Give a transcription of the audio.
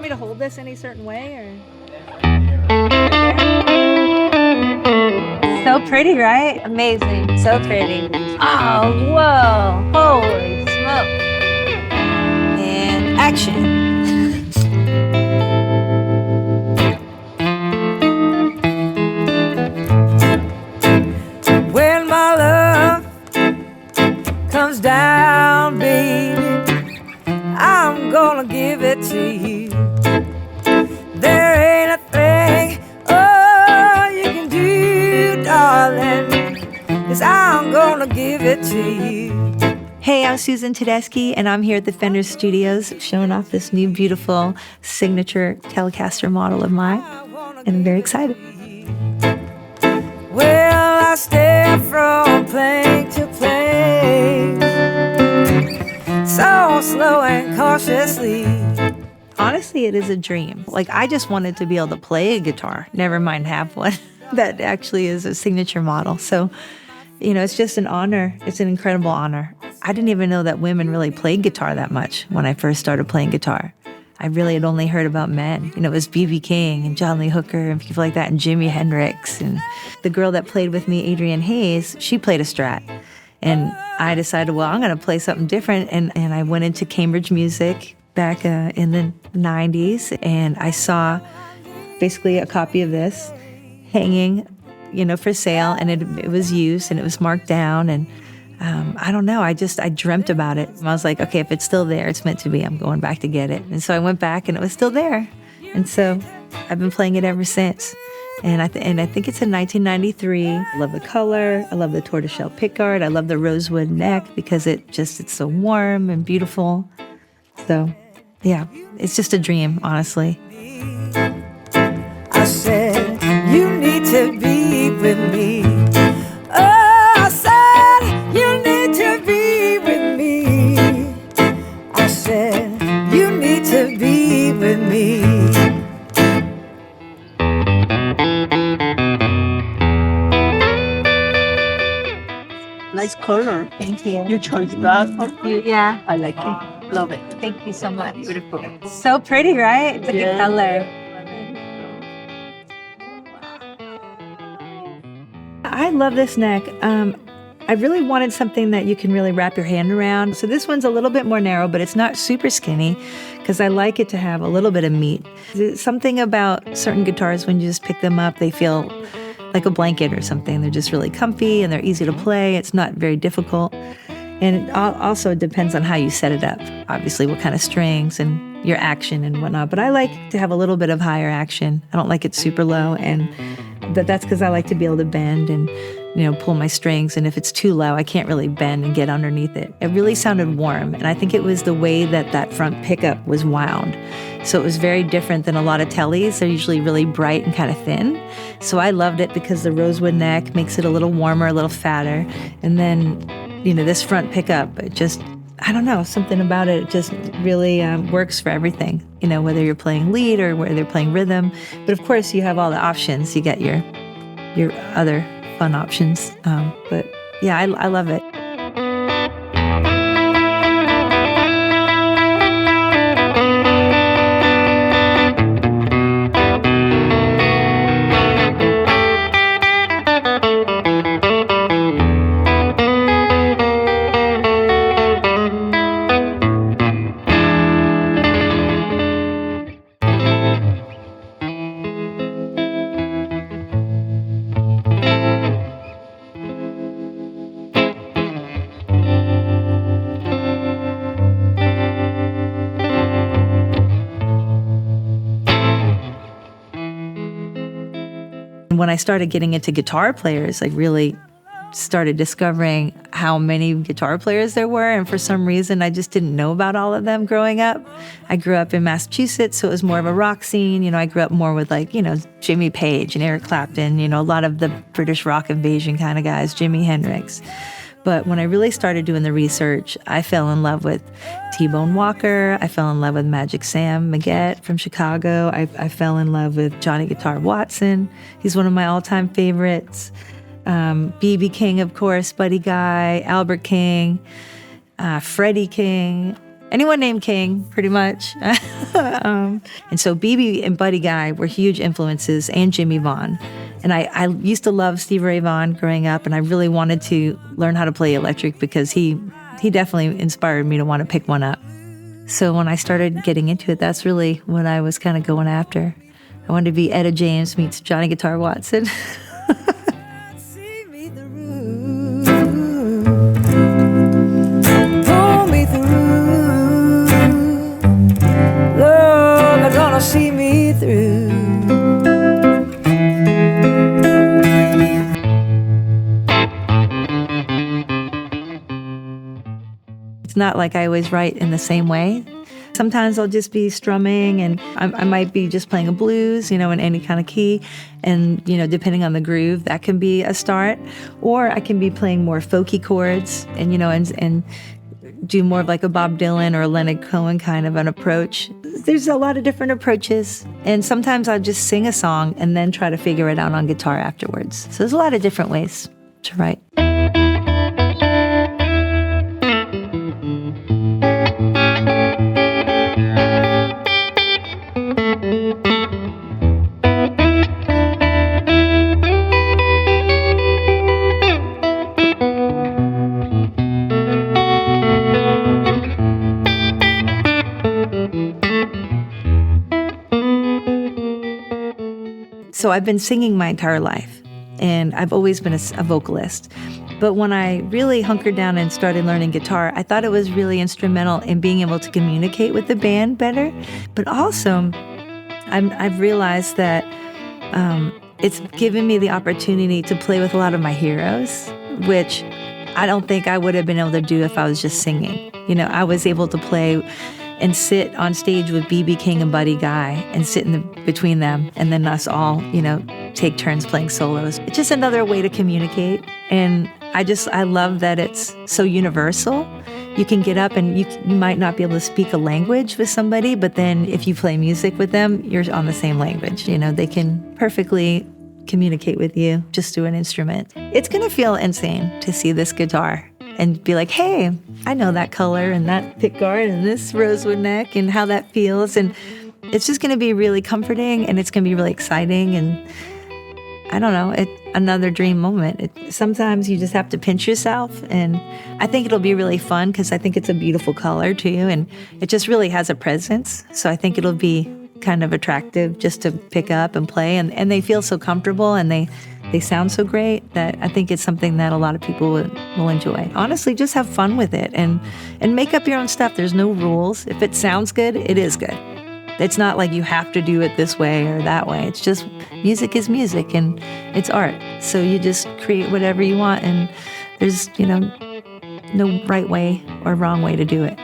want me to hold this any certain way, or? So pretty, right? Amazing. So pretty. Oh, whoa. Holy smoke. And action. When my love comes down, baby, I'm gonna give it to you. There ain't a thing, oh, you can do, darling, 'cause I'm gonna give it to you. Hey, I'm Susan Tedeschi, and I'm here at the Fender Studios showing off this new beautiful signature Telecaster model of mine, and I'm very excited. Well, I step from plane to plane, so slow and cautiously. Honestly, it is a dream. Like, I just wanted to be able to play a guitar, never mind have one that actually is a signature model. So, you know, it's just an honor. It's an incredible honor. I didn't even know that women really played guitar that much when I first started playing guitar. I really had only heard about men. You know, it was B.B. King and John Lee Hooker and people like that, and Jimi Hendrix. And the girl that played with me, Adrienne Hayes, she played a Strat. And I decided, well, I'm going to play something different. And I went into Cambridge Music back in the 90s, and I saw basically a copy of this hanging, you know, for sale, and it was used and it was marked down, and I don't know, I dreamt about it. I was like, okay, if it's still there, it's meant to be. I'm going back to get it. And so I went back and it was still there. And so I've been playing it ever since. And I think it's in 1993. I love the color. I love the tortoiseshell pickguard. I love the rosewood neck because it's so warm and beautiful. So yeah, it's just a dream, honestly. I said, you need to be with me. Oh, I said, you need to be with me. I said, you need to be with me. Nice color. Thank you. You chose that. Yeah. I like it. Love it. Thank you so much. Beautiful. So pretty, right? It's a good color. I love this neck. I really wanted something that you can really wrap your hand around. So this one's a little bit more narrow, but it's not super skinny because I like it to have a little bit of meat. There's something about certain guitars, when you just pick them up, they feel like a blanket or something. They're just really comfy and they're easy to play. It's not very difficult. And it also depends on how you set it up, obviously, what kind of strings and your action and whatnot. But I like to have a little bit of higher action. I don't like it super low, and that's because I like to be able to bend and, you know, pull my strings. And if it's too low, I can't really bend and get underneath it. It really sounded warm, and I think it was the way that front pickup was wound. So it was very different than a lot of Teles. They're usually really bright and kind of thin. So I loved it because the rosewood neck makes it a little warmer, a little fatter. And then, you know, this front pickup, it just, I don't know, something about it just really works for everything. You know, whether you're playing lead or whether you're playing rhythm. But of course, you have all the options. You get your other fun options. But yeah, I love it. When I started getting into guitar players, I really started discovering how many guitar players there were. And for some reason, I just didn't know about all of them growing up. I grew up in Massachusetts, so it was more of a rock scene. You know, I grew up more with, like, you know, Jimmy Page and Eric Clapton, you know, a lot of the British rock invasion kind of guys, Jimi Hendrix. But when I really started doing the research, I fell in love with T-Bone Walker. I fell in love with Magic Sam Maggette from Chicago. I fell in love with Johnny Guitar Watson. He's one of my all-time favorites. B.B. King, of course, Buddy Guy, Albert King, Freddie King. anyone named King, pretty much. And so BB and Buddy Guy were huge influences, and Jimmy Vaughn. And I used to love Stevie Ray Vaughan growing up, and I really wanted to learn how to play electric because he definitely inspired me to want to pick one up. So when I started getting into it, that's really what I was kind of going after. I wanted to be Etta James meets Johnny Guitar Watson. See me through. Pull me through. Lord, they're gonna see me through. It's not like I always write in the same way. Sometimes I'll just be strumming, and I might be just playing a blues, in any kind of key. And, depending on the groove, that can be a start. Or I can be playing more folky chords and, and do more of like a Bob Dylan or a Leonard Cohen kind of an approach. There's a lot of different approaches. And sometimes I'll just sing a song and then try to figure it out on guitar afterwards. So there's a lot of different ways to write. So I've been singing my entire life, and I've always been a vocalist. But when I really hunkered down and started learning guitar, I thought it was really instrumental in being able to communicate with the band better. But also, I've realized that it's given me the opportunity to play with a lot of my heroes, which I don't think I would have been able to do if I was just singing. I was able to play and sit on stage with B.B. King and Buddy Guy and sit between them, and then us all, take turns playing solos. It's just another way to communicate. And I love that it's so universal. You can get up and you might not be able to speak a language with somebody, but then if you play music with them, you're on the same language. They can perfectly communicate with you just through an instrument. It's going to feel insane to see this guitar and be like, hey, I know that color and that pickguard and this rosewood neck and how that feels. And it's just going to be really comforting, and it's going to be really exciting. And I don't know, it's another dream moment. Sometimes you just have to pinch yourself. And I think it'll be really fun because I think it's a beautiful color too. And it just really has a presence. So I think it'll be kind of attractive just to pick up and play. And they feel so comfortable, and they sound so great that I think it's something that a lot of people will enjoy. Honestly, just have fun with it and make up your own stuff. There's no rules. If it sounds good, it is good. It's not like you have to do it this way or that way. It's just music is music, and it's art. So you just create whatever you want, and there's, no right way or wrong way to do it.